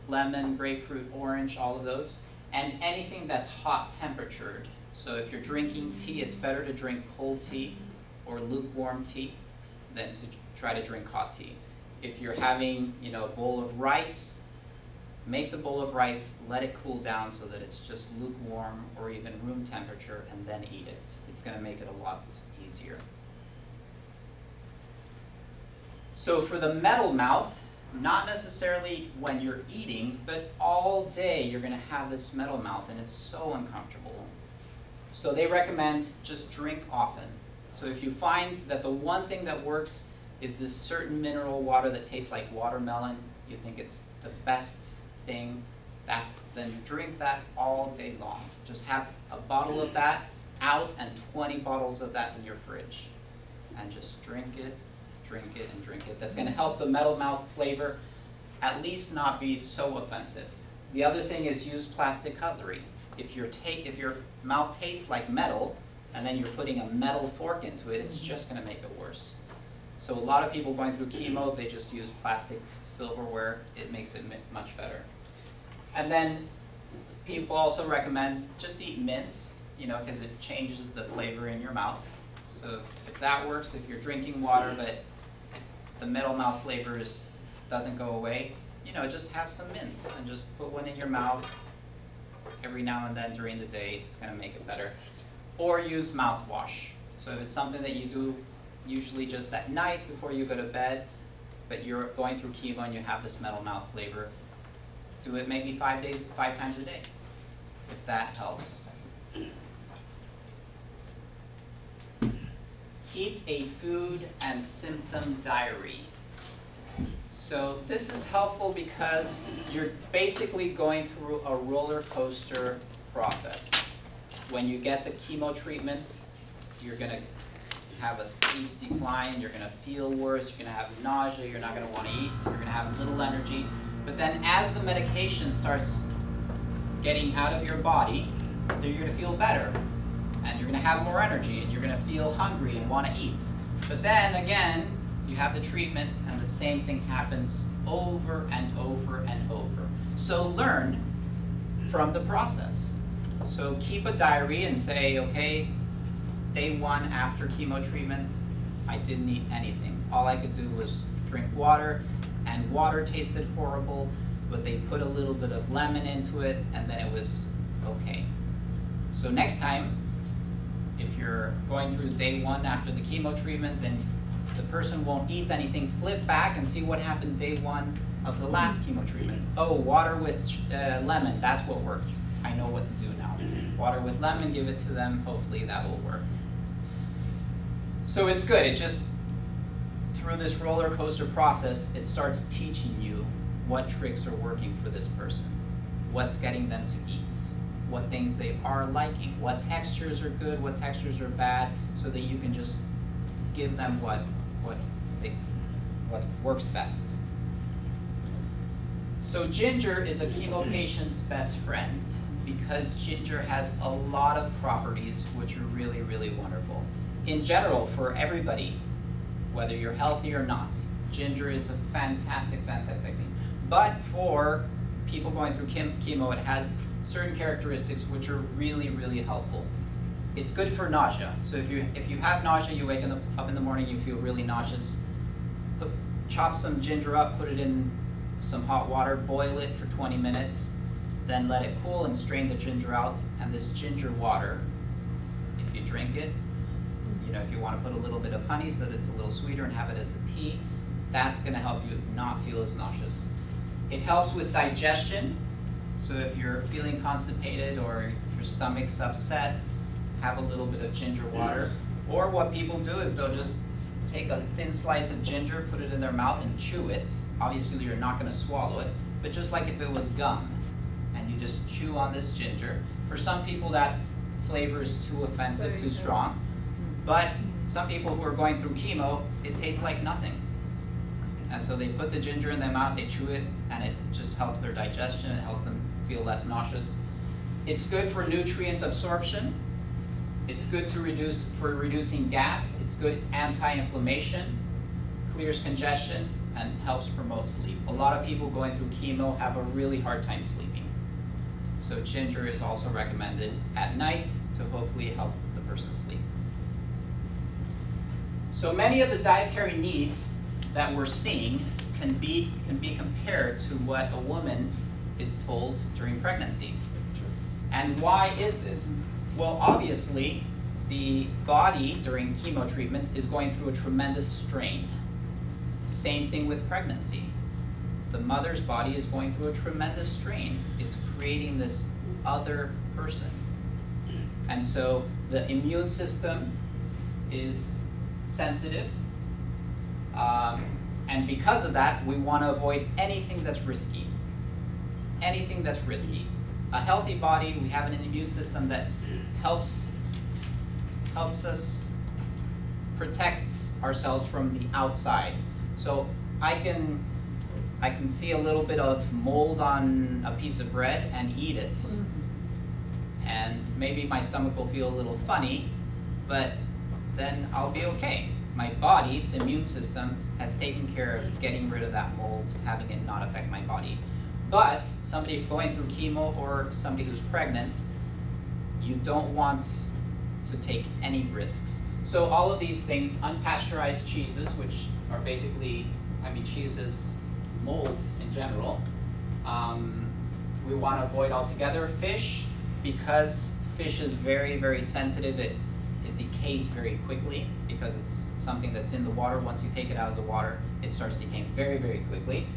B: lemon, grapefruit, orange, all of those. And anything that's hot temperatured. So if you're drinking tea, it's better to drink cold tea or lukewarm tea than to try to drink hot tea. If you're having, a bowl of rice, make the bowl of rice, let it cool down so that it's just lukewarm or even room temperature, and then eat it. It's going to make it a lot easier. So for the metal mouth, not necessarily when you're eating, but all day you're going to have this metal mouth, and it's so uncomfortable. So they recommend just drink often. So if you find that the one thing that works is this certain mineral water that tastes like watermelon, you think it's the best thing, then drink that all day long. Just have a bottle of that out and 20 bottles of that in your fridge. And just drink it, and drink it. That's gonna help the metal mouth flavor at least not be so offensive. The other thing is use plastic cutlery. If your mouth tastes like metal, and then you're putting a metal fork into it, it's just gonna make it worse. So a lot of people going through chemo, they just use plastic silverware. It makes it much better. And then people also recommend just eat mints, because it changes the flavor in your mouth. So if that works, if you're drinking water but the metal mouth flavor doesn't go away, just have some mints and just put one in your mouth every now and then during the day. It's going to make it better. Or use mouthwash. So if it's something that you do usually just at night before you go to bed, but you're going through chemo and you have this metal mouth flavor, do it maybe 5 times a day, if that helps. Keep a food and symptom diary. So this is helpful because you're basically going through a roller coaster process. When you get the chemo treatment, you're going to have a steep decline, you're going to feel worse, you're going to have nausea, you're not going to want to eat, you're going to have little energy. But then as the medication starts getting out of your body, then you're going to feel better. And you're going to have more energy, and you're going to feel hungry and want to eat. But then again, you have the treatment, and the same thing happens over and over and over. So learn from the process. So keep a diary and say, okay, day 1 after chemo treatment, I didn't eat anything. All I could do was drink water, and water tasted horrible, but they put a little bit of lemon into it, and then it was okay. So next time, if you're going through day 1 after the chemo treatment and the person won't eat anything, flip back and see what happened day 1 of the last chemo treatment. Oh, water with lemon, that's what worked. I know what to do now. Water with lemon, give it to them, hopefully that will work. So it's good, it just, through this roller coaster process, it starts teaching you what tricks are working for this person, what's getting them to eat, what things they are liking, what textures are good, what textures are bad, so that you can just give them what works best. So ginger is a chemo patient's best friend because ginger has a lot of properties which are really, really wonderful. In general, for everybody, whether you're healthy or not, ginger is a fantastic, fantastic thing. But for people going through chemo, it has certain characteristics which are really, really helpful. It's good for nausea. So if you have nausea, you wake up in the morning, you feel really nauseous, chop some ginger up, put it in some hot water, boil it for 20 minutes, then let it cool and strain the ginger out. And this ginger water, if you drink it, if you want to put a little bit of honey so that it's a little sweeter and have it as a tea, that's going to help you not feel as nauseous. It helps with digestion. So if you're feeling constipated or your stomach's upset, have a little bit of ginger water. Or what people do is they'll just take a thin slice of ginger, put it in their mouth and chew it. Obviously you're not going to swallow it, but just like if it was gum, and you just chew on this ginger. For some people that flavor is too offensive, too strong, but some people who are going through chemo, it tastes like nothing. And so they put the ginger in their mouth, they chew it, and it just helps their digestion, it helps them feel less nauseous. It's good for nutrient absorption. It's good for reducing gas. It's good anti-inflammation, clears congestion, and helps promote sleep. A lot of people going through chemo have a really hard time sleeping. So ginger is also recommended at night to hopefully help the person sleep. So many of the dietary needs that we're seeing can be compared to what a woman is told during pregnancy. And why is this? Well, obviously, the body during chemo treatment is going through a tremendous strain. Same thing with pregnancy. The mother's body is going through a tremendous strain. It's creating this other person. And so the immune system is sensitive. And because of that, we want to avoid anything that's risky. anything that's risky. A healthy body, we have an immune system that helps us protect ourselves from the outside. So I can see a little bit of mold on a piece of bread and eat it. And maybe my stomach will feel a little funny, but then I'll be okay. My body's immune system has taken care of getting rid of that mold, having it not affect my body. But somebody going through chemo or somebody who's pregnant, you don't want to take any risks. So all of these things, unpasteurized cheeses, which are basically, I mean, cheese is mold in general, we want to avoid altogether. Fish, because fish is very, very sensitive, it decays very quickly because it's something that's in the water. Once you take it out of the water, it starts decaying very, very quickly.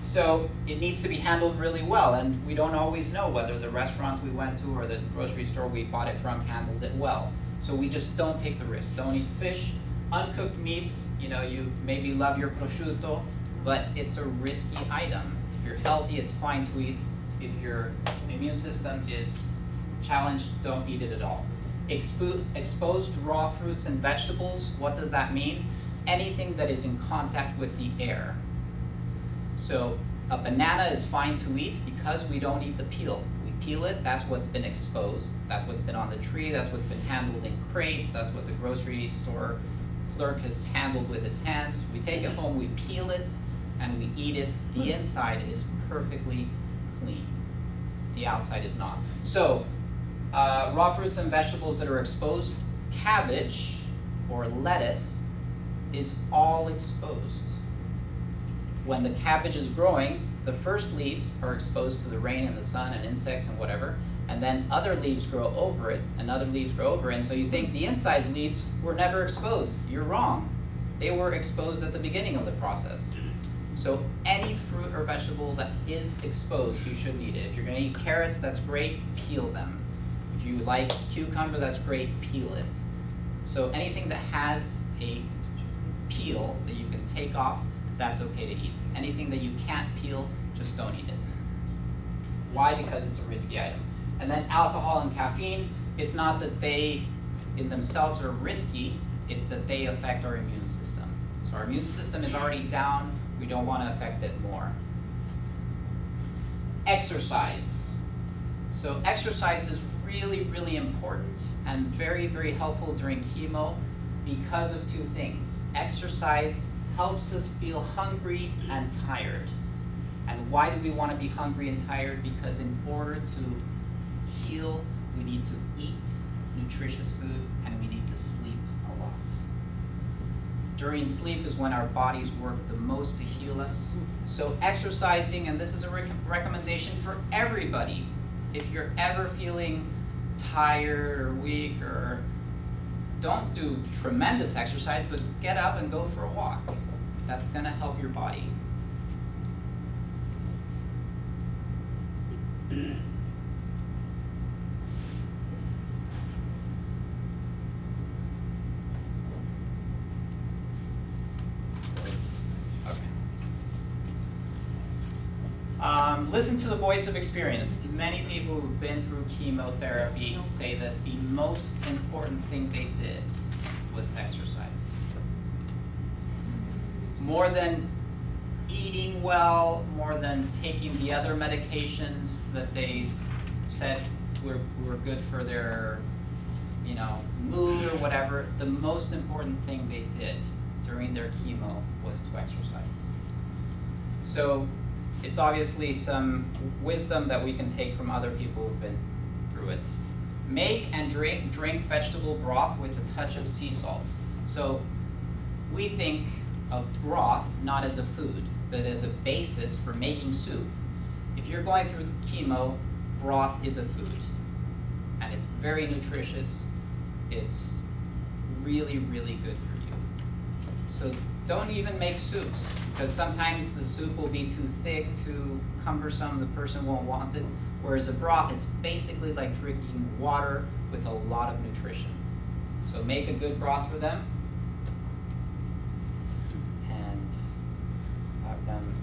B: So it needs to be handled really well, and we don't always know whether the restaurant we went to or the grocery store we bought it from handled it well. So we just don't take the risk. Don't eat fish. Uncooked meats, you know, you maybe love your prosciutto, but it's a risky item. If you're healthy, it's fine to eat. If your immune system is challenged, don't eat it at all. Exposed raw fruits and vegetables, what does that mean? Anything that is in contact with the air. So a banana is fine to eat because we don't eat the peel. We peel it, that's what's been exposed, that's what's been on the tree, that's what's been handled in crates, that's what the grocery store clerk has handled with his hands. We take it home, we peel it, and we eat it. The inside is perfectly clean. The outside is not. So raw fruits and vegetables that are exposed, cabbage or lettuce is all exposed. When the cabbage is growing, the first leaves are exposed to the rain and the sun and insects and whatever, and then other leaves grow over it, and other leaves grow over it, and so you think the inside leaves were never exposed. You're wrong. They were exposed at the beginning of the process. So any fruit or vegetable that is exposed, you shouldn't eat it. If you're going to eat carrots, that's great, peel them. If you like cucumber, that's great, peel it. So anything that has a peel that you can take off, that's okay to eat. Anything that you can't peel, just don't eat it. Why? Because it's a risky item. And then alcohol and caffeine, it's not that they in themselves are risky, it's that they affect our immune system. So our immune system is already down, we don't want to affect it more. Exercise. So exercise is really, really important and very, very helpful during chemo because of two things. Exercise helps us feel hungry and tired. And why do we want to be hungry and tired? Because in order to heal, we need to eat nutritious food and we need to sleep a lot. During sleep is when our bodies work the most to heal us. So exercising, and this is a recommendation for everybody. If you're ever feeling tired or weak, or don't do tremendous exercise, but get up and go for a walk. That's going to help your body. Listen to the voice of experience. Many people who've been through chemotherapy say that the most important thing they did was exercise. More than eating well, more than taking the other medications that they said were good for their, you know, mood or whatever, the most important thing they did during their chemo was to exercise. So it's obviously some wisdom that we can take from other people who've been through it. Make and drink vegetable broth with a touch of sea salt. So we think of broth not as a food, but as a basis for making soup. If you're going through chemo, broth is a food. And it's very nutritious. It's really, really good for you. So don't even make soups, because sometimes the soup will be too thick, too cumbersome, the person won't want it. Whereas a broth, it's basically like drinking water with a lot of nutrition. So make a good broth for them, and have them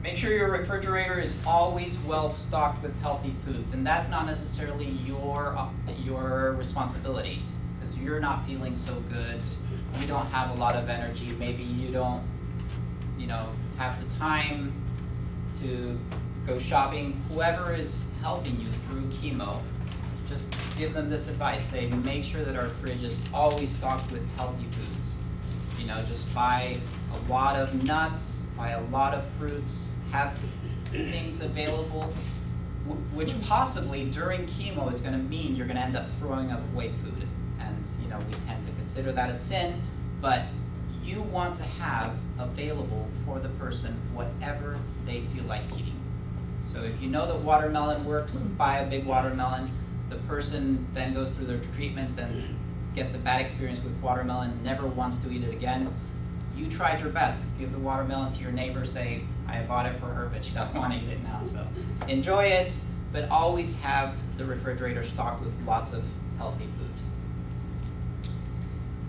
B: Make sure your refrigerator is always well stocked with healthy foods, and that's not necessarily your responsibility, because you're not feeling so good, you don't have a lot of energy, maybe you don't, have the time to go shopping. Whoever is helping you through chemo, just give them this advice. Say, make sure that our fridge is always stocked with healthy foods. Just buy a lot of nuts, buy a lot of fruits, have things available, which possibly during chemo is going to mean you're going to end up throwing away food. And we tend to consider that a sin, but you want to have available for the person whatever they feel like eating. So if you know that watermelon works, buy a big watermelon. The person then goes through their treatment and gets a bad experience with watermelon, never wants to eat it again. You tried your best. Give the watermelon to your neighbor, say, I bought it for her, but she doesn't want to eat it now. So enjoy it, but always have the refrigerator stocked with lots of healthy food.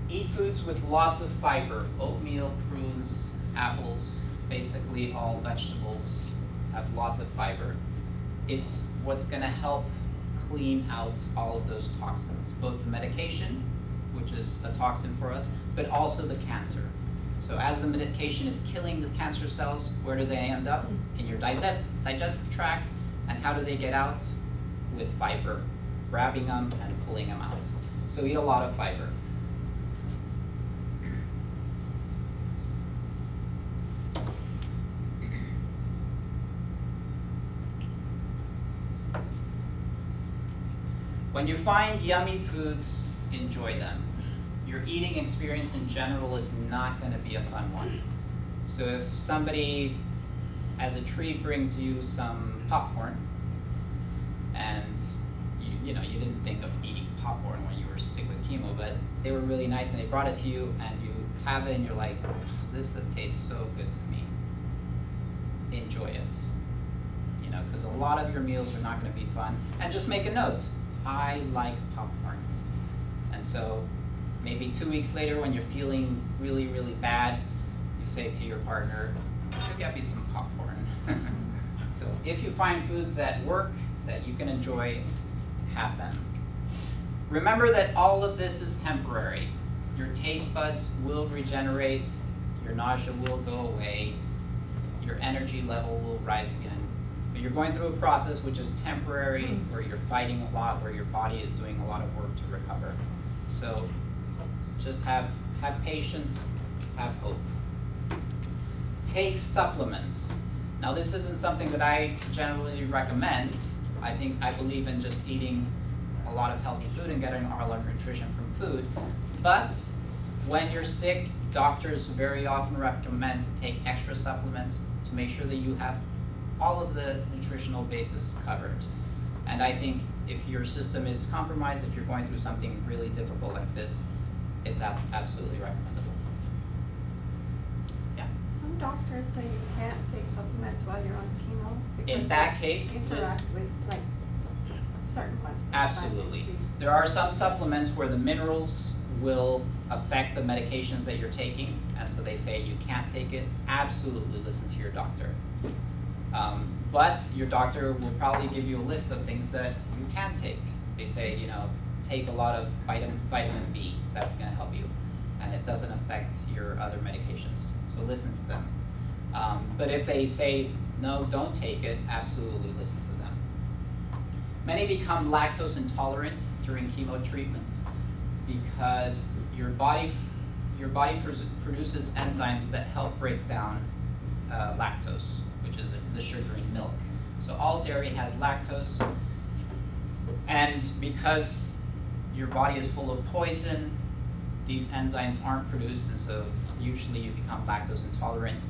B: Eat foods with lots of fiber. Oatmeal, prunes, apples, basically all vegetables have lots of fiber. It's what's going to help clean out all of those toxins, both the medication, which is a toxin for us, but also the cancer. So as the medication is killing the cancer cells, where do they end up? In your digestive tract. And how do they get out? With fiber, grabbing them and pulling them out. So eat a lot of fiber. When you find yummy foods, enjoy them. Your eating experience in general is not going to be a fun one. So if somebody as a treat brings you some popcorn, and you didn't think of eating popcorn when you were sick with chemo, but they were really nice and they brought it to you and you have it and you're like, oh, this tastes so good to me. Enjoy it. Because a lot of your meals are not going to be fun. And just make a note. I like popcorn. And so maybe 2 weeks later when you're feeling really, really bad, you say to your partner, go get me some popcorn. So if you find foods that work, that you can enjoy, have them. Remember that all of this is temporary. Your taste buds will regenerate, your nausea will go away, your energy level will rise again. But you're going through a process which is temporary, where you're fighting a lot, where your body is doing a lot of work to recover. So just have patience, have hope. Take supplements. Now this isn't something that I generally recommend. I believe in just eating a lot of healthy food and getting all our nutrition from food. But when you're sick, doctors very often recommend to take extra supplements to make sure that you have all of the nutritional bases covered. And I think if your system is compromised, if you're going through something really difficult like this, it's absolutely recommendable. Yeah?
C: Some doctors say you can't take supplements while you're on chemo.
B: In that case,
C: interact with like certain ones.
B: Absolutely. There are some supplements where the minerals will affect the medications that you're taking, and so they say you can't take it. Absolutely listen to your doctor. But your doctor will probably give you a list of things that you can take. They say, take a lot of vitamin B, that's going to help you, and it doesn't affect your other medications, so listen to them. But if they say, no, don't take it, absolutely listen to them. Many become lactose intolerant during chemo treatment because your body produces enzymes that help break down lactose, which is the sugar in milk. So all dairy has lactose, and because your body is full of poison, these enzymes aren't produced, and so usually you become lactose intolerant.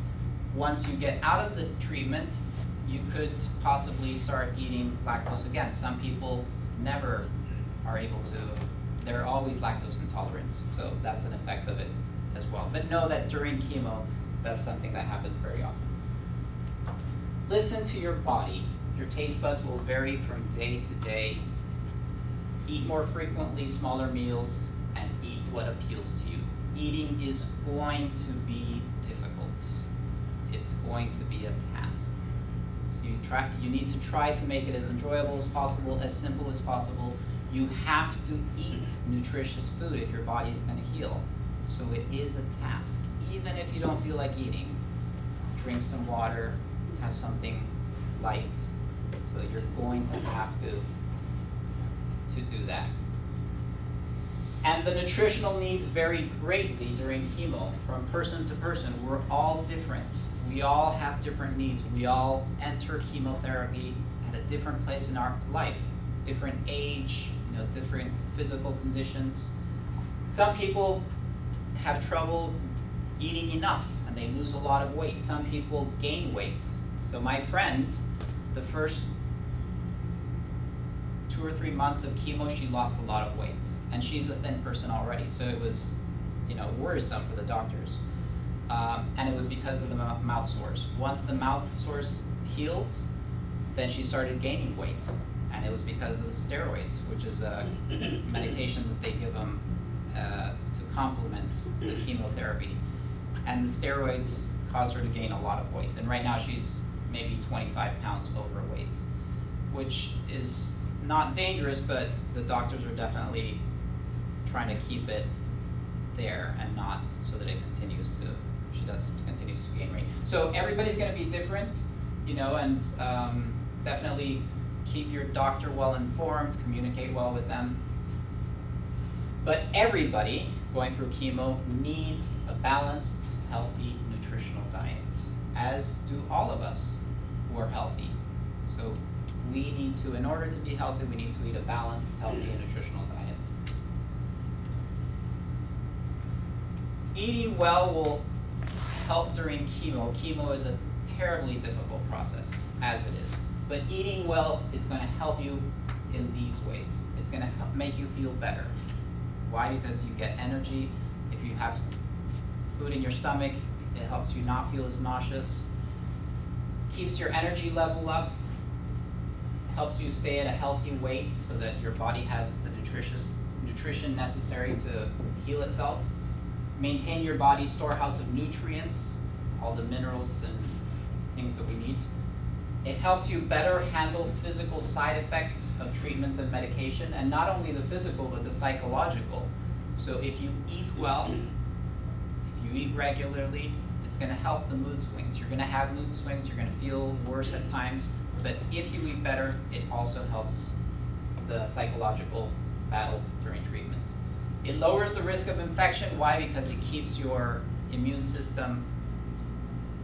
B: Once you get out of the treatment, you could possibly start eating lactose again. Some people never are able to, they're always lactose intolerant, so that's an effect of it as well. But know that during chemo, that's something that happens very often. Listen to your body. Your taste buds will vary from day to day. Eat more frequently, smaller meals, and eat what appeals to you. Eating is going to be difficult. It's going to be a task. You need to try to make it as enjoyable as possible, as simple as possible. You have to eat nutritious food if your body is going to heal. So it is a task. Even if you don't feel like eating, drink some water, have something light. So you're going to have to do that. And the nutritional needs vary greatly during chemo from person to person. We're all different. We all have different needs. We all enter chemotherapy at a different place in our life, different age, different physical conditions. Some people have trouble eating enough and they lose a lot of weight. Some people gain weight. So my friend, the first 2 or 3 months of chemo, she lost a lot of weight. And she's a thin person already, so it was, worrisome for the doctors. And it was because of the mouth sores. Once the mouth sores healed, then she started gaining weight. And it was because of the steroids, which is a medication that they give them to complement the chemotherapy. And the steroids caused her to gain a lot of weight. And right now she's maybe 25 pounds overweight, which is not dangerous, but the doctors are definitely trying to keep it there and not so that it continues to gain weight. So everybody's going to be different, and definitely keep your doctor well informed, communicate well with them. But everybody going through chemo needs a balanced, healthy, nutritional diet, as do all of us who are healthy. So we need to, in order to be healthy, we need to eat a balanced, healthy, and nutritional diet. Eating well will help during chemo. Chemo is a terribly difficult process, as it is. But eating well is going to help you in these ways. It's going to make you feel better. Why? Because you get energy. If you have food in your stomach, it helps you not feel as nauseous. Keeps your energy level up. Helps you stay at a healthy weight so that your body has the nutrition necessary to heal itself. Maintain your body's storehouse of nutrients, all the minerals and things that we need. It helps you better handle physical side effects of treatment and medication, and not only the physical, but the psychological. So if you eat well, if you eat regularly, it's going to help the mood swings. You're going to have mood swings, you're going to feel worse at times, but if you eat better, it also helps the psychological battle during treatment. It lowers the risk of infection. Why? Because it keeps your immune system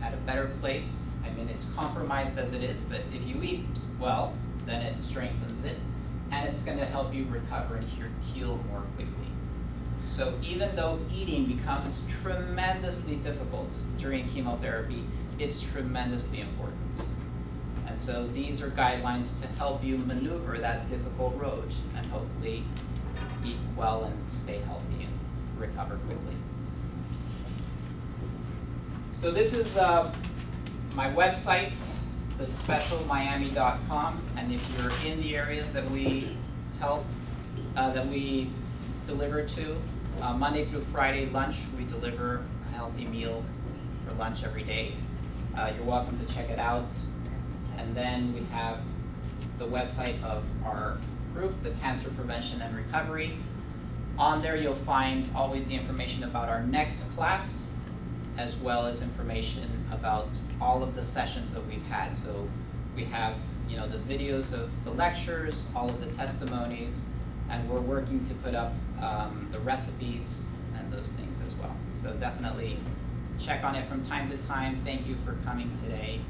B: at a better place. I mean, it's compromised as it is, but if you eat well, then it strengthens it, and it's going to help you recover and heal more quickly. So even though eating becomes tremendously difficult during chemotherapy, it's tremendously important. And so these are guidelines to help you maneuver that difficult road and hopefully eat well and stay healthy and recover quickly. So this is my website, thespecialmiami.com, and if you're in the areas that we help, that we deliver to, Monday through Friday lunch, we deliver a healthy meal for lunch every day. You're welcome to check it out. And then we have the website of our group, the Cancer Prevention and Recovery. On there you'll find always the information about our next class, as well as information about all of the sessions that we've had. So we have, the videos of the lectures, all of the testimonies, and we're working to put up the recipes and those things as well. So definitely check on it from time to time. Thank you for coming today.